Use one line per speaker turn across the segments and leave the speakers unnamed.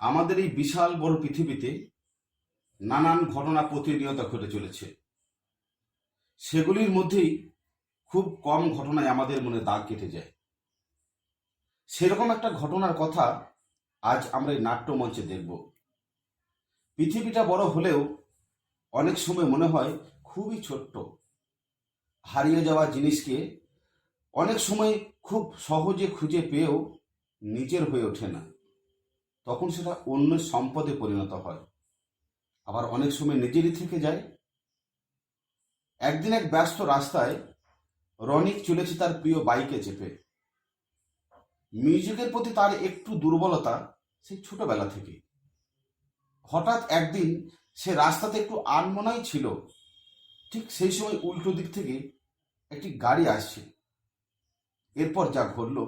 আমাদের এই বিশাল বড় পৃথিবীতে নানান ঘটনা প্রতিনিয়ত ঘটে চলেছে। সেগুলির মধ্যেই খুব কম ঘটনায় আমাদের মনে দাগ কেটে যায়। সেরকম একটা ঘটনার কথা আজ আমরা এই নাট্যমঞ্চে দেখব। পৃথিবীটা বড় হলেও অনেক সময় মনে হয় খুবই ছোট্ট। হারিয়ে যাওয়া জিনিসকে অনেক সময় খুব সহজে খুঁজে পেয়েও নিজের হয়ে ওঠে না, তখন সেটা অন্য সম্পদে পরিণত হয়। আবার অনেক সময় নিজেরই থেকে যায়। একদিন এক ব্যস্ত রাস্তায় রনিক চলেছে তার প্রিয় বাইকে চেপে। মিউজিকের প্রতি তার একটু দুর্বলতা সেই ছোটবেলা থেকে। হঠাৎ একদিন সে রাস্তাতে একটু আনমনাই ছিল। ঠিক সেই সময় উল্টো দিক থেকে একটি গাড়ি আসছে। এরপর যা ঘটল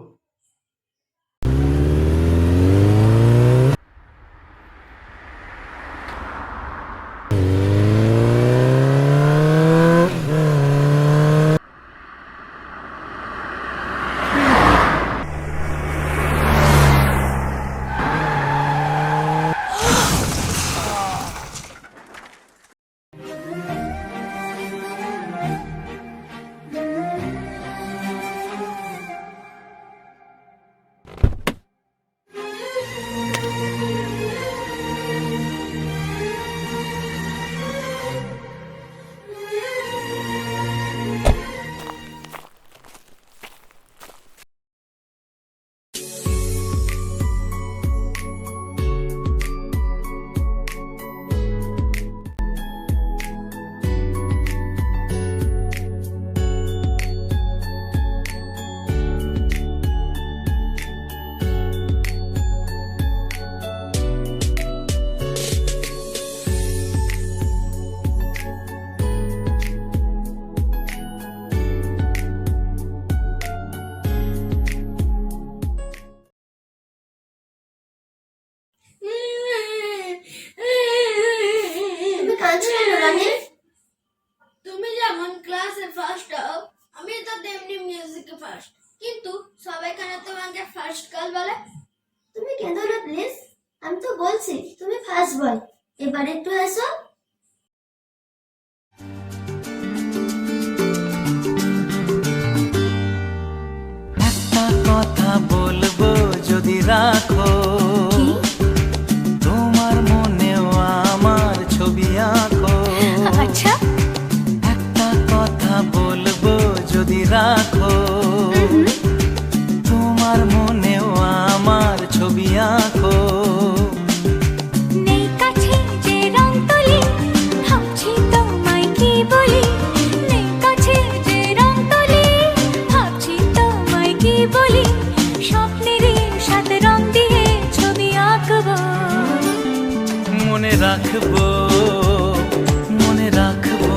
তুমি যেমন ক্লাসে ফার্স্ট হও, আমি তো তেমনি মিউজিকে ফার্স্ট, কিন্তু সবাই কেন তোমাকে ফার্স্ট গার্ল বলে?
তুমি কেঁদো না প্লিজ, আমি তো বলছি তুমি ফার্স্ট বয়। এবার একটু হাসো।
একটা কথা বলবো যদি রাখো, তোমার মনেও আমার ছবি আঁকো।
আচ্ছা,
একটা কথা বলবো যদি রাখো, তোমার মনেও আমার ছবি আঁকো।
নেই কাছে যে রং তুলি, ভাবছি তোমায় কি বলি। নেই কাছে যে রং তুলি, ভাবছি তোমায় কি বলি। স্বপ্নেরই সাথে রং দিয়ে ছবি আঁকবো।
মনে রাখবো, মনে রাখবো,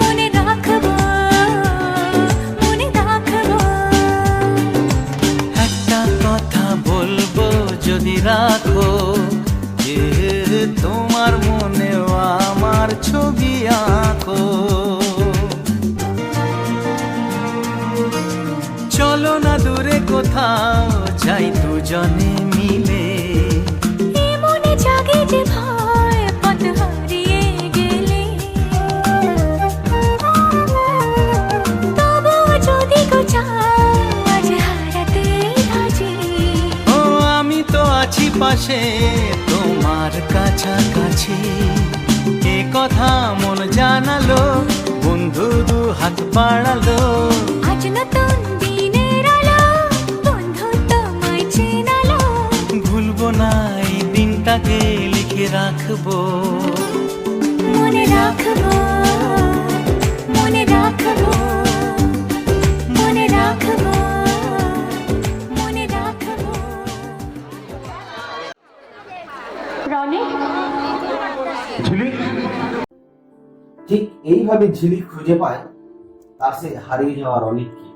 মনে রাখবো, মনে রাখবো।
একটা কথা বলবো যদি রাখো, যে তোমার মনেও আমার ছবি আঁকো। চলো না দূরে কোথাও যাই দুজনে মিলে।
এ মনে জাগে যে ভয় পথ হারিয়ে গেলে। তবুও যদি গো চাও, আজ হারাতেই রাজি।
ও আমি তো আছি পাশে তোমার কাছাকাছি। এ কথা মন জানালো, বন্ধু দু হাত বাড়ালো।
আজ নতুন দিনের আলো, বন্ধু তোমায় চেনালো।
ভুলবো না এই দিনটাকে, লিখে রাখবো।
মনে রাখবো, মনে রাখবো, মনে রাখবো, মনে রাখবো। রনিক,
ঝিলিক ঠিক এইভাবে ঝিলিক খুঁজে পায় তার সে হারিয়ে যাওয়া রনিককে।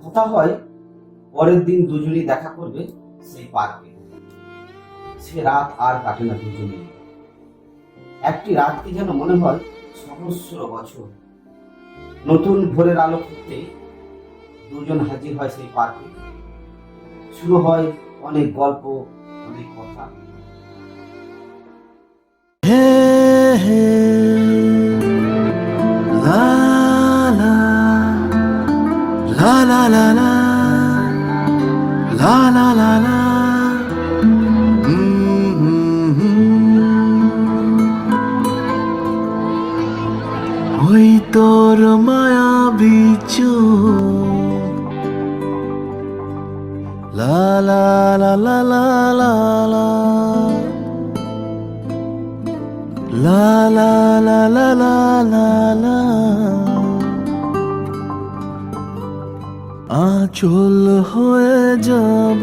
কথা হয় পরের দিন দুজনেই দেখা করবে সেই পার্কে। সে রাত আর কাটে না দুজনে। একটি রাতকে যেন মনে হয় সহস্র বছর। নতুন ভোরের আলো ফুটতে দুজন হাজির হয় সেই পার্কে। শুরু হয় অনেক গল্প, অনেক কথা।
হে হে লা লা লা লা লা লা লা লা লা লা ওই তোর মায়াবী চোখ লা লা লা লা লা লা লা লা লা লা লা লা লা লা আঁচল হয়ে যাব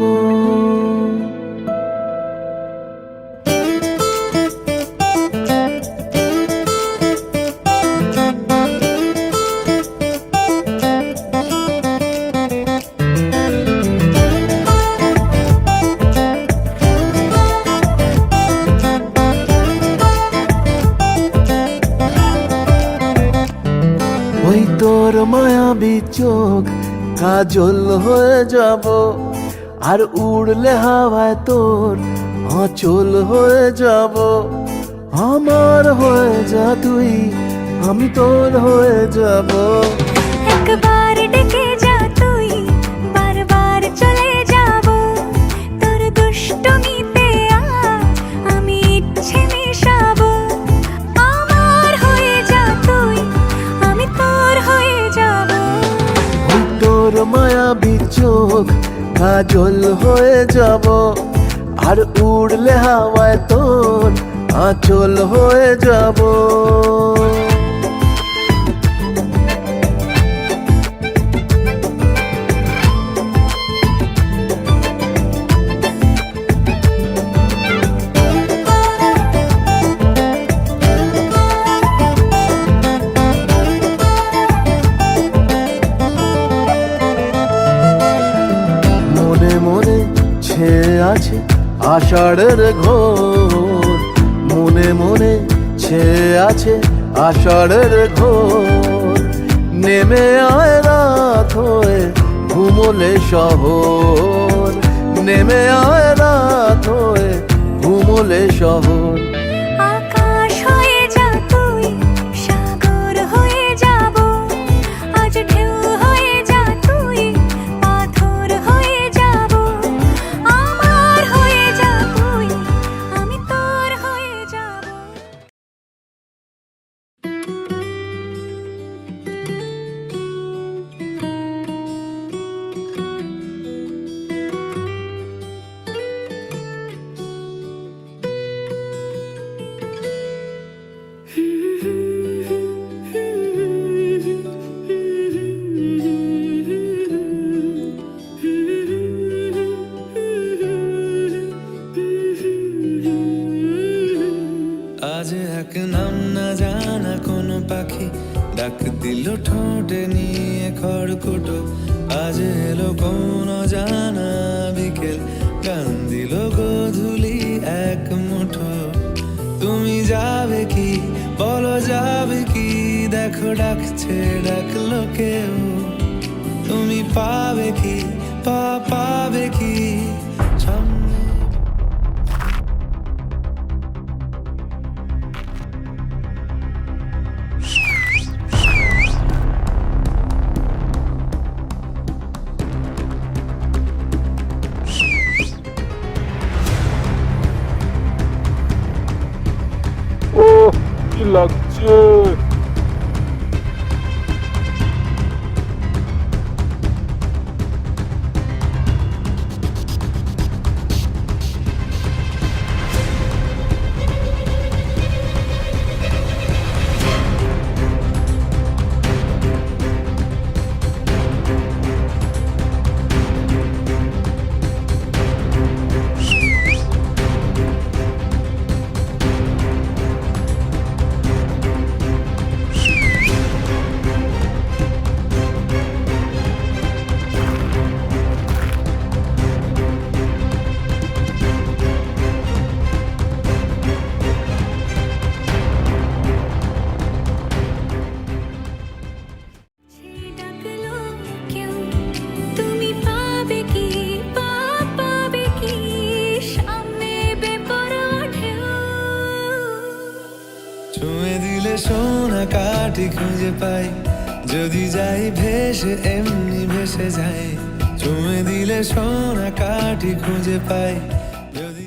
ওই তোর মায়াবী চোখ কাজল হয়ে যাব আর উড়লে হাওয়ায় তোর আঁচল হয়ে যাব আমার হয়ে যা তুই আমি তোর হয়ে যাব
একবার ডেকে যা তুই বারবার চলে যাব তোর দুষ্টমিতে আমি ইচ্ছে মেশাবো আমার হয়ে যা তুই আমি তোর হয়ে যাব
ওই তোর মায়াবী চোখ কাজল হয়ে যাব আর উড়লে হাওয়ায় তোর আঁচল হয়ে যাব মনে মনে ছেয়ে আছে আষাঢ়ের ঘোর মনে মনে ছেয়ে আছে আষাঢ়ের ঘোর নেমে আয় রাত হয়ে ঘুমোলে শহর নেমে আয় রাত হয়ে ঘুমোলে শহর
আকাশ হয়ে যা তুই সাগর হয়ে যাব আজ ঢেউ হয়ে যা তুই পাথর হয়ে যাব আমার হয়ে যা তুই আমি তোর হয়ে যাব
আজ এক নাম না জানা কোনো পাখি ডাক দিল ঠোঁটে নিয়ে খড়কুটো আজ এলো কোন জানা বিকেল গান দিল গোধূলি এক মুঠো তুমি যাবে কি বলো যাবে কি দেখো ডাকছে ডাকলো কেউ তুমি পাবে কি পাবে কি সামনে
কি লাগছে
কাটি খুঁজে পাই, যদি যাই ভেসে এমনি ভেসে যাই, চুমে দিলে সোনা কাটি খুঁজে পাই, যদি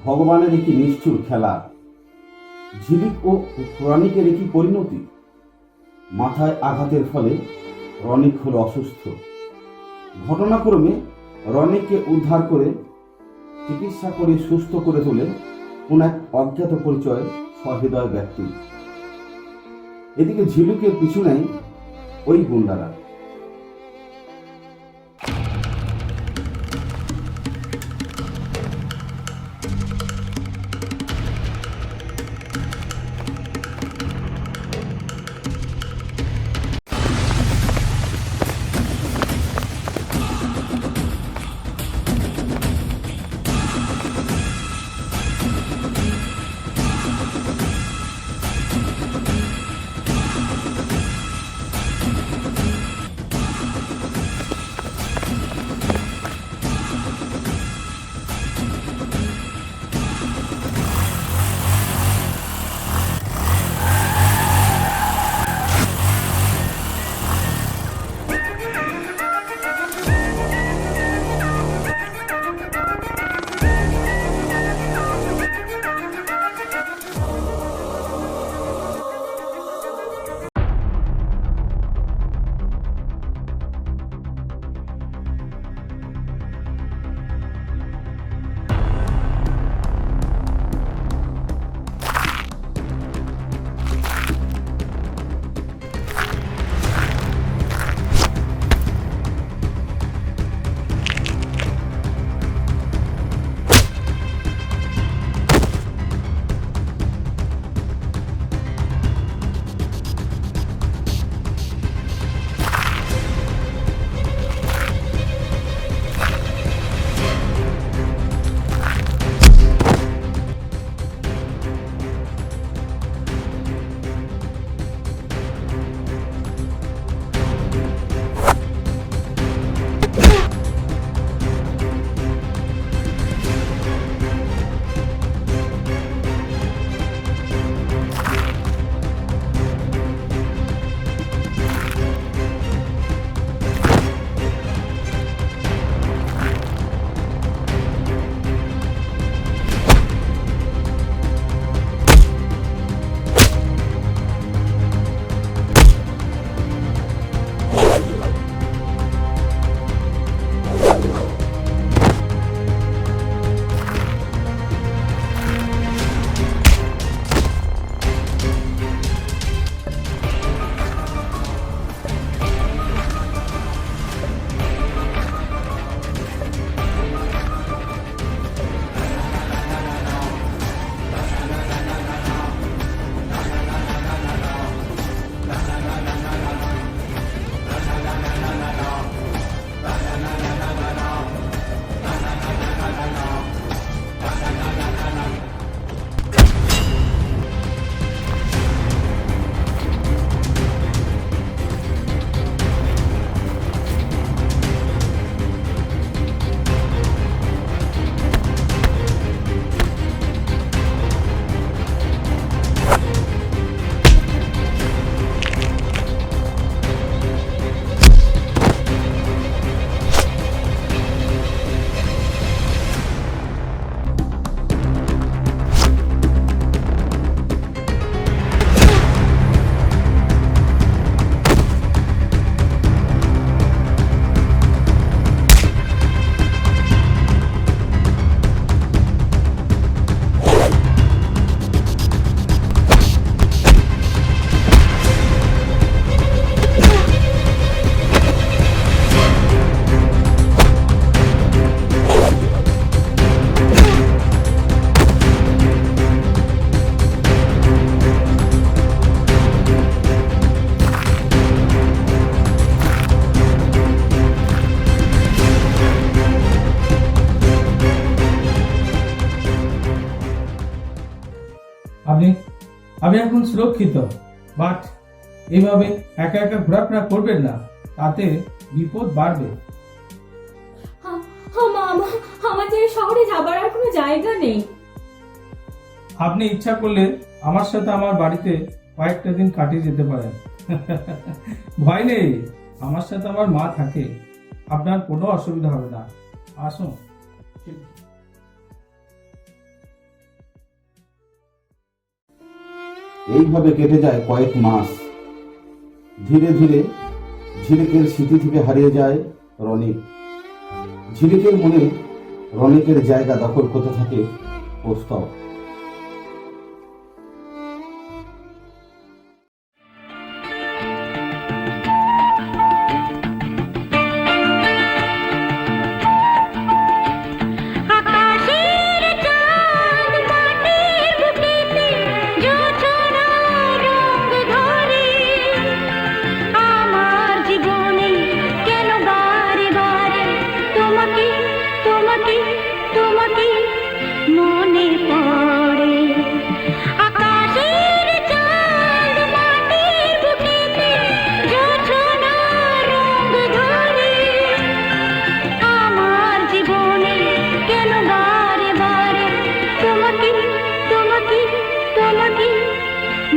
ভগবানের একটি নিষ্ঠুর খেলা, ঝিলিক ও রনিকের একটি পরিণতি। মাথায় আঘাতের ফলে রনিক হল অসুস্থ। ঘটনাক্রমে রনিককে উদ্ধার করে চিকিৎসা করে সুস্থ করে তোলে কোন এক অজ্ঞাত পরিচয়ের সহৃদয় ব্যক্তি। এদিকে ঝিলুকের পিছু নেয় ওই গুন্ডারা।
আমি এখন সুরক্ষিত, বাট এইভাবে একা একা ঘোরাফেরা করবেন না, তাতে বিপদ বাড়বে।
আমাদের শহরে যাবার আর কোনো জায়গা নেই।
আপনি ইচ্ছা করলে আমার সাথে আমার বাড়িতে কয়েকটা দিন কাটিয়ে যেতে পারেন। ভয় নেই, আমার সাথে আমার মা থাকে, আপনার কোনো অসুবিধা হবে না। আসুন।
এইভাবে কেটে যায় কয়েক মাস। ধীরে ধীরে ঝিলিকের স্মৃতি থেকে হারিয়ে যায় রনিক। ঝিলিকের মনে রনিকের জায়গা দখল করতে থাকে কৌস্তব।
আকাশের চাঁদ মাটির বুকেতে জোছনা রঙ ধরে আমার জীবনে কেন বারে বারে তোমাকে তোমাকে তোমাকে মনে পড়ে। আকাশের চাঁদ মাটির বুকেতে জোছনা রঙ ধরে আমার জীবনে কেন বারে বারে তোমাকে তোমাকে তোমাকে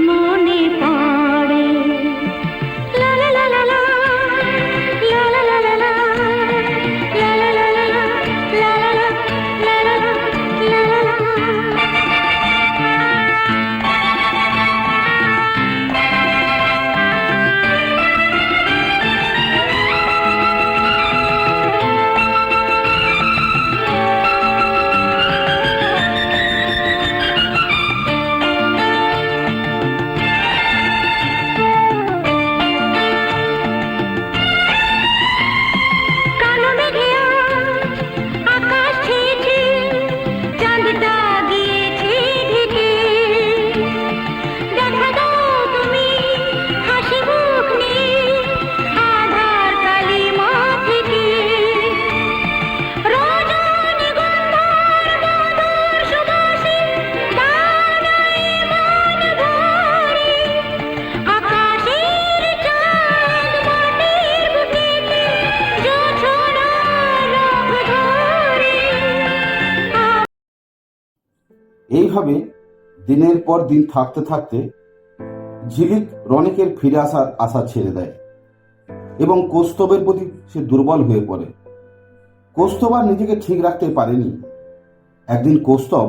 মনে পড়ে। লা লা লা লা লা, লা লা লা লা লা, লা লা লা লা লা, লা লা লা, লা লা লা, লা লা লা। কালো মেঘে আজ আকাশ ছেয়েছে, চাঁদটা গিয়েছে ঢেকে। দেখা দাও তুমি হাসি মুখ নিয়ে আধার কালিমা থেকে। রজনীগন্ধার মধুর সুবাসে দানায় মন ভরে। আকাশের চাঁদ মাটির বুকেতে জোছনা রঙ ধরে।
এইভাবে দিনের পর দিন থাকতে থাকতে ঝিলিক রনিকের ফিরে আসার আশা ছেড়ে দেয় এবং কৌস্তবের প্রতি সে দুর্বল হয়ে পড়ে। কৌস্তব আর নিজেকে ঠিক রাখতে পারেনি। একদিন কৌস্তব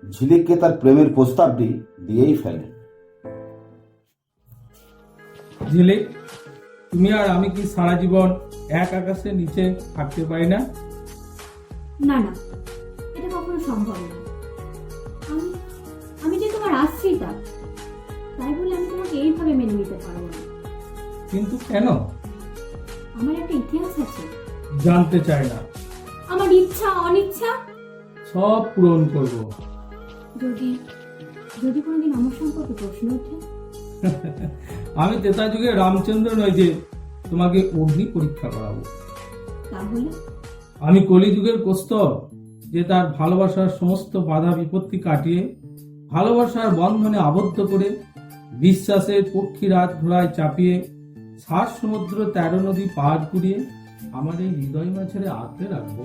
ঝিলিককে তার প্রেমের প্রস্তাবটি দিয়েই ফেলে।
ঝিলিক, তুমি আর আমি কি সারা জীবন এক আকাশের নিচে থাকতে পারি না?
না না, এটা কখনো সম্ভব না। আমি যে তোমার আশ্রিতা, তাই বলে আমি তোমাকে এইভাবে মেনে নিতে পারবো না।
কিন্তু কেন?
আমার একটা ইতিহাস আছে।
জানতে চাই না,
আমার ইচ্ছা অনিচ্ছা
সব পূরণ করব।
যদি যদি কোনোদিন আমার সম্পর্কে প্রশ্ন ওঠে,
আমি তেতা যুগে রামচন্দ্র নই যে তোমাকে অগ্নি পরীক্ষা করাবো।
তাহলে
আমি কলিযুগের কৌস্তব, যে তার ভালোবাসার সমস্ত বাধা বিপত্তি কাটিয়ে ভালোবাসার বন্ধনে আবদ্ধ করে বিশ্বাসের পক্ষী রাত ঘোড়ায় চাপিয়ে 7 সমুদ্র 13 নদী পার করিয়ে আমার এই হৃদয় মাঝারে আঁকড়ে রাখবো।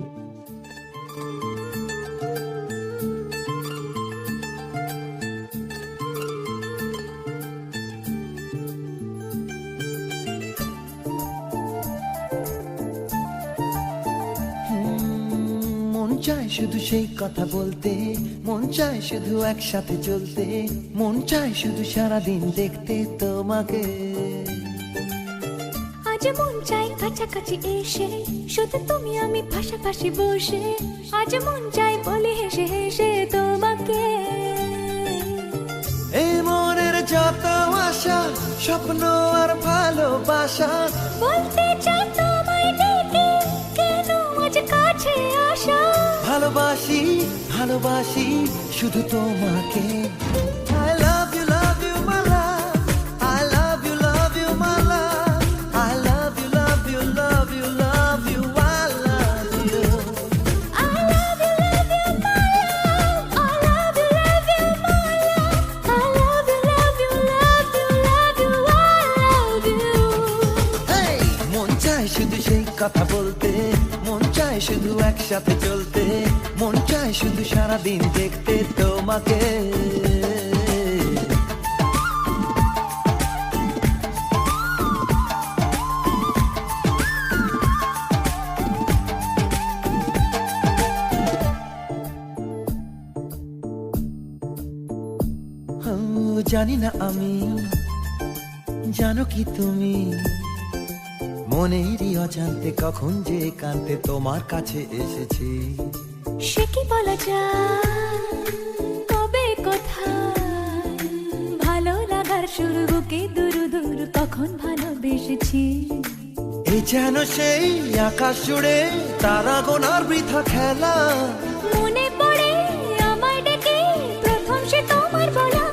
মন চায় শুধু সেই কথা বলতে, মন চায় শুধু একসাথে চলতে, মন চায় শুধু সারাদিন দেখতে তোমাকে।
আজ মন চাই কাছাকাছি এসে, শুধু তুমি আমি পাশাপাশি বসে, আজ মন চাই বলে হেসে হেসে তোমাকে।
এই মনের যত আশা, স্বপ্ন আর ভালোবাসা
বলতে চাই তোমায় ডেকে, কেন আজ কাছে আসা।
ভালোবাসি ভালোবাসি শুধু তোমাকে। I love you my love, I love you my love, I love you love you love you love you, I love you.
I love you my love, I love you my love, I love you
কথা বলতে, মন চায় শুধু একসাথে চলতে, মন চায় শুধু সারাদিন দেখতে তোমাকে। জানি না আমি, জানো কি তুমি, মনেরই অজান্তে কখন যে কান্তে তোমার কাছে এসেছি।
সে কি বলা যায়, কবে কোথায়, ভালো লাগার শুরু বুকে দূর দূর কখন ভালোবেসেছি।
এই যেন সেই আকাশ জুড়ে তারা গোনার বৃথা খেলা,
মনে পড়ে আমায় ডেকে প্রথম সে তোমার বলা।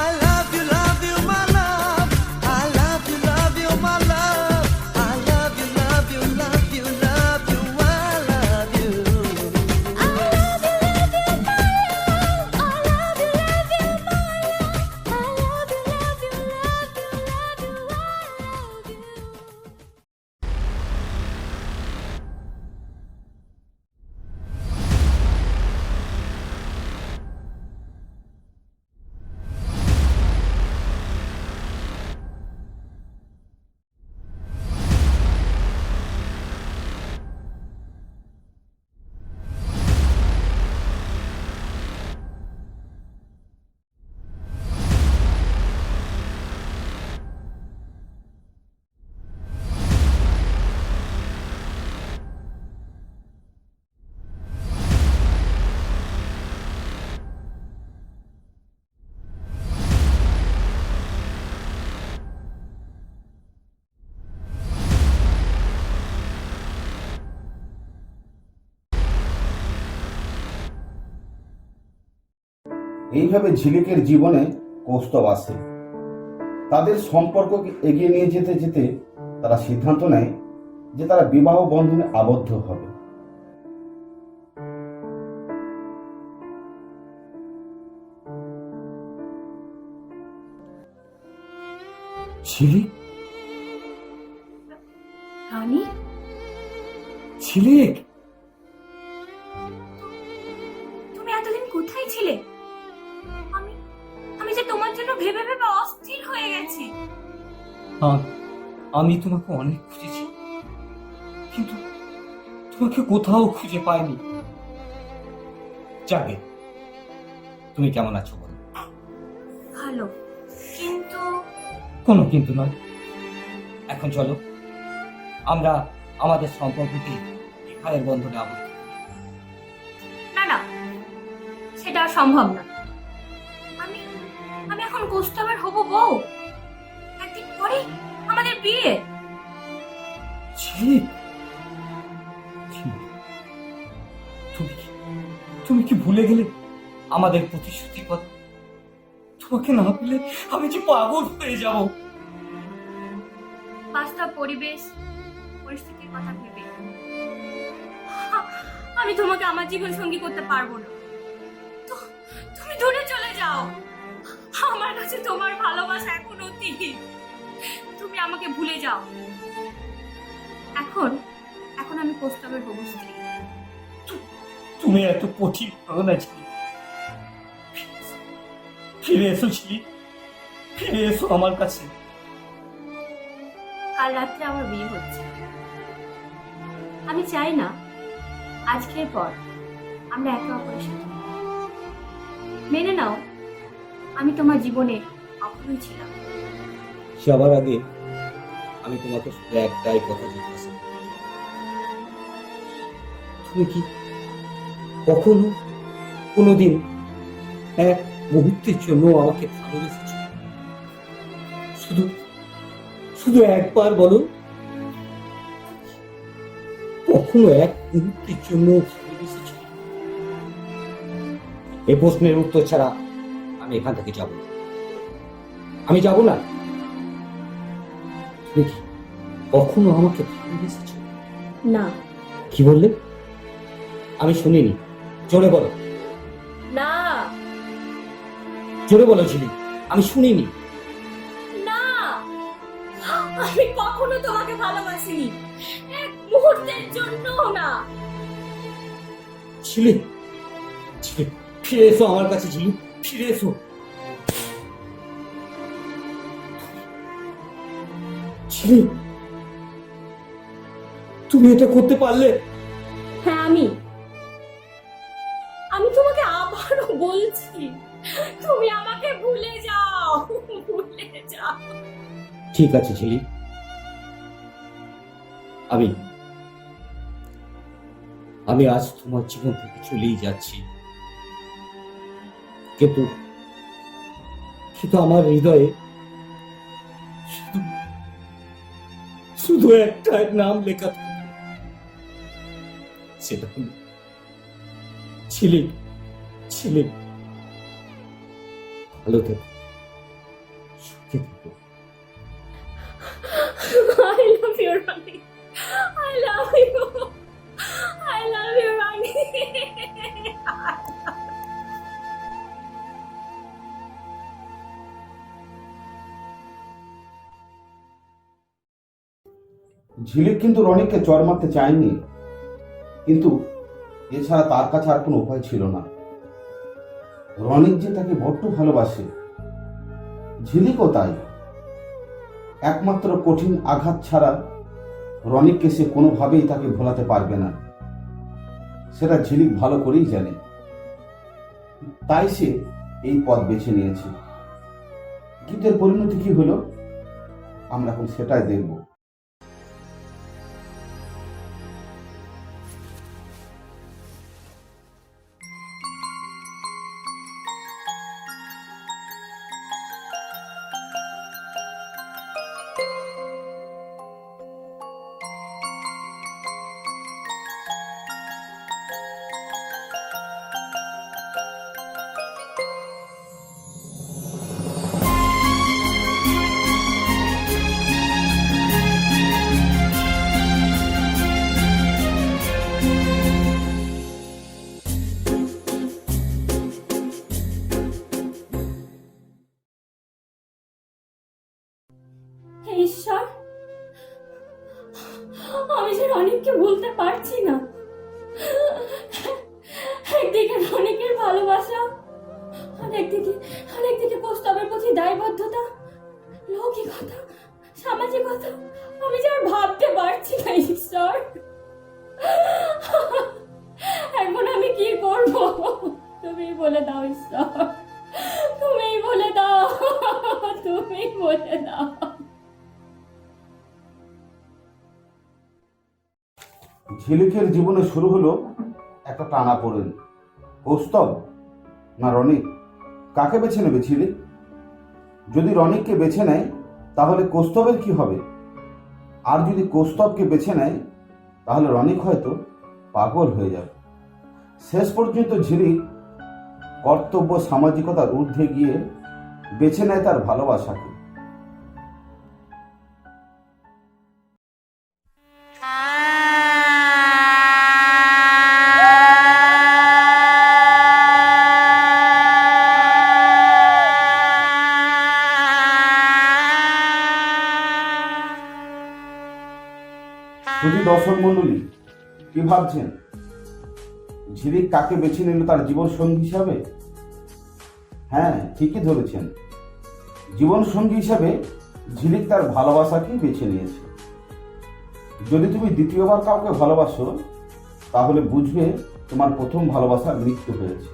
I love you, my love. I love you, my love. I love you, love you, love you, love you. I love you.
I love you, love you, my love. I love you, love you, my love. I love you, love you, love you, love you. I love you.
এইভাবে ঝিলিকের জীবনে কৌস্তব আসে। তাদের সম্পর্ককে এগিয়ে নিয়ে যেতে যেতে তারা সিদ্ধান্ত নেয় যে তারা বিবাহ বন্ধনে আবদ্ধ হবে। ঝিলিক,
রানী,
ঝিলিক,
তুমি এতদিন কোথায় ছিলে? আমি আমি যে তোমার জন্য ভেবে ভেবে অস্থির হয়ে গেছি।
আমি তোমাকে অনেক খুঁজেছি, কিন্তু তোমাকে কোথাও খুঁজে পাইনি। যাবে, তুমি কেমন আছো বলো?
ভালো, কিন্তু
কোনো কিন্তু নয়। এখন চলো আমরা আমাদের সম্পর্ককে ভাইয়ের বন্ধনে আবদ্ধ করি।
না না, সেটা আর সম্ভব না। আমি আমি এখন কৌস্তবের হব বউ। একদিন পরে আমাদের বিয়ে।
ঝিলিক, তুমি কি ভুলে গেলে আমাদের প্রতিশ্রুতির কথা? তোমাকে না পেলে আমি যে পাগল হয়ে যাব।
বাস্তব পরিবেশ পরিস্থিতির কথা ভেবে আমি তোমাকে আমার জীবন সঙ্গী করতে পারবো না। তুমি দূরে চলে যাও। আমার কাছে তোমার ভালোবাসা এখন অতীত। তুমি আমাকে ভুলে যাও। এখন এখন আমি কৌস্তবের হবু স্ত্রী।
তুমি এত কঠিন হও না ঝিলিক। ফিরে এসো ঝিলিক, ফিরে এসো আমার কাছে।
কাল রাত্রে আমার বিয়ে হচ্ছে। আমি চাই না আজকের পর আমরা একে অপরের সাথে। মেনে নাও, আমি তোমার জীবনে অপরই ছিলাম।
সবার আগে আমি তোমাকে শুধু একটাই কথা জিজ্ঞাসা করব, তুমি কি কখনো কোনোদিন এক মুহূর্তের জন্য আমাকে ভালোবেসেছ? শুধু শুধু একবার বলো, কখনো এক মুহূর্তের জন্য ভালোবেসেছ? এই প্রশ্নের উত্তর ছাড়া আমি এখান থেকে যাব না। আমি যাব না। তুমি কি কখনো আমাকে ভালোবেসেছ?
না।
কি বললে? আমি শুনিনি, জোরে বলো।
না।
জোরে বলো ঝিলিক, আমি শুনিনি।
না, আমি কখনো তোমাকে ভালোবাসিনি। মুহূর্তের জন্য না।
ঝিলিক, ঝিলিক, ফিরে এসো আমার কাছে। ঝিলিক, ফিরে এসো। ঝিলিক, তুমি এটা করতে পারলে?
হ্যাঁ, আমি তোমাকে আবারও বলছি, তুমি আমাকে ভুলে যাও, ভুলে যাও।
ঠিক আছে ঝিলিক, আমি আজ তোমার জীবন থেকে চলেই যাচ্ছি, কিন্তু কিন্তু আমার হৃদয়ে শুধু একটা নাম লেখা থাকে, সেটা হলো ঝিলিক। ঝিলিক, ভালো থেকো, সুখে থেকো।
I love you, Rani. I love you. I love you, Rani.
ঝিলিক কিন্তু রনিকে চড় মারতে চায়নি, কিন্তু এছাড়া তার কাছে আর কোনো উপায় ছিল না। রনিক যে তাকে বড্ড ভালোবাসে, ঝিলিকও তাই। একমাত্র কঠিন আঘাত ছাড়া রনিককে সে কোনোভাবেই তাকে ভোলাতে পারবে না, সেটা ঝিলিক ভালো করেই জানে। তাই সে এই পথ বেছে নিয়েছে। কিন্তু এর পরিণতি কি হলো আমরা এখন সেটাই দেখব।
হে ঈশ্বর, আমি যে রনিককে বলতে পারছি না। একদিকে রনিকের ভালোবাসা, আরেকদিকে প্রস্তাবের প্রতি দায়বদ্ধতা, লৌকিকতা, সামাজিকতা, আমি যে আর ভাবতে পারছি না। ঈশ্বর, এখন আমি কি করব? তুমি বলে দাও ঈশ্বর, তুমি বলে দাও, তুমি বলে দাও।
ঝিলিকের জীবনে শুরু হলো একটা টানাপোড়েন। কৌস্তব না রনিক, কাকে বেছে নেবে ঝিলিক? যদি রনিককে বেছে নেয় তাহলে কৌস্তবের কি হবে? আর যদি কৌস্তবকে বেছে নেয় তাহলে রনিক হয়তো পাগল হয়ে যাবে। শেষ পর্যন্ত ঝিলিক কর্তব্য সামাজিকতার ঊর্ধ্বে গিয়ে বেছে নেয় তার ভালোবাসাকে। শুধু দর্শক মন্ডলী, কি ভাবছেন? ঝিলিক কাকে বেছে নিল তার জীবন সঙ্গী হিসাবে? হ্যাঁ, ঠিকই ধরেছেন। জীবন সঙ্গী হিসাবে ঝিলিক তার ভালোবাসাকেই বেছে নিয়েছে। যদি তুমি দ্বিতীয়বার কাউকে ভালোবাসো তাহলে বুঝবে তোমার প্রথম ভালোবাসার মৃত্যু হয়েছে।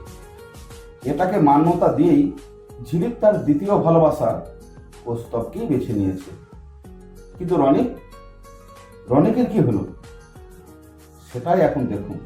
এটাকে মান্যতা দিয়েই ঝিলিক তার দ্বিতীয় ভালোবাসা কৌস্তবকেই বেছে নিয়েছে। কিন্তু রনিকের কি হলো সেটাই এখন দেখুন।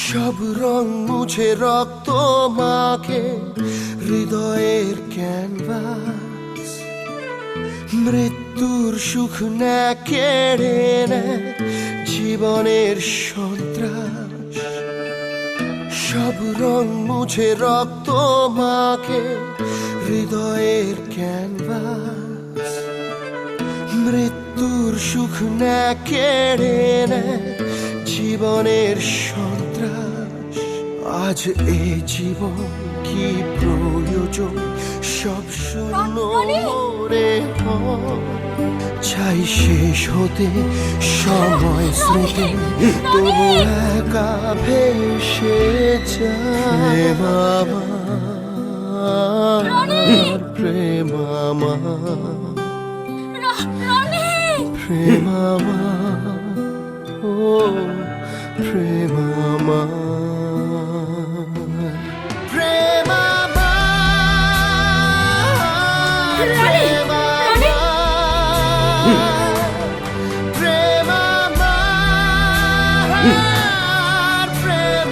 সব রং মুছে রক্ত মাখে হৃদয়ের ক্যানভাস, মৃত্যুর সুখ না কেড়ে নেয় জীবনের সন্ত্রাস। সব রং মুছে রক্ত মাখে হৃদয়ের ক্যানভাস, মৃত্যুর সুখ না কেড়ে নেয় জীবনের সন্ত্রাস। আজ এই জীবন কি প্রয়োজন, সব শূন্য মরে চাই শেষ হতে সময় স্মৃতি, তবু একা ভেসে যায় প্রেম আমার, প্রেম আমার, ও প্রেম আমার, প্রেম আমার, প্রেম আমার, প্রেম আমার, প্রেম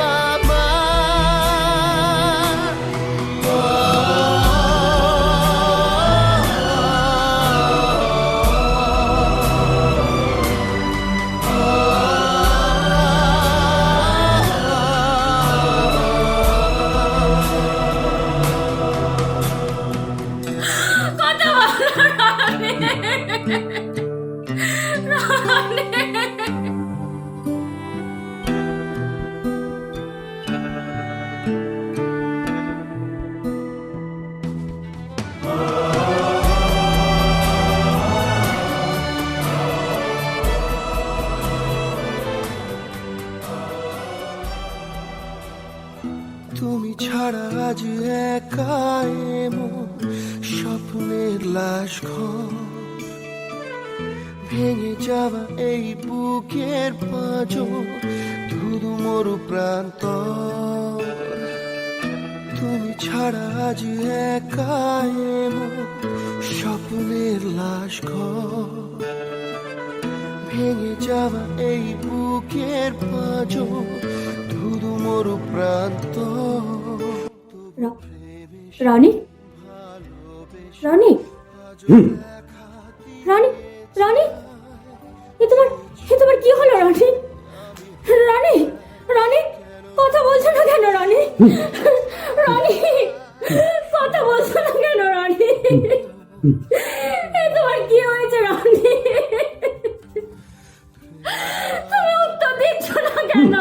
কথা বলো রনি। রনি।
তুমি ছাড়া আজ একা এমন স্বপ্নের লাশ ঘর, ভেঙে যাওয়া এই বুকের পাঁজর, ধুধু মরু প্রান্তর। তুমি ছাড়া আজ একা এমন স্বপ্নের লাশ ঘর, ভেঙে যাওয়া এই বুকের পাঁজর, ধুধু মরু প্রান্ত।
রনি, রনি, রনি, রনি, এ তোমার কি হলো রনি? রনি, রনি, কথা বলছো না কেন রনি? রনি, কথা বলছো না কেন রনি? এ তোমার কি হয়েছে রনি? তুমি উত্তর দিচ্ছ না কেন?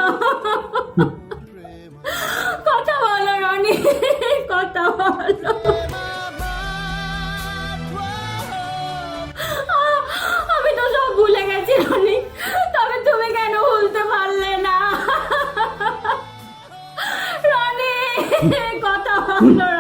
কথা বলো রনি, কথা বলো। আমি তো সব ভুলে গেছি রনি, তবে তুমি কেন ভুলতে পারলে না? রনি, কথা বলো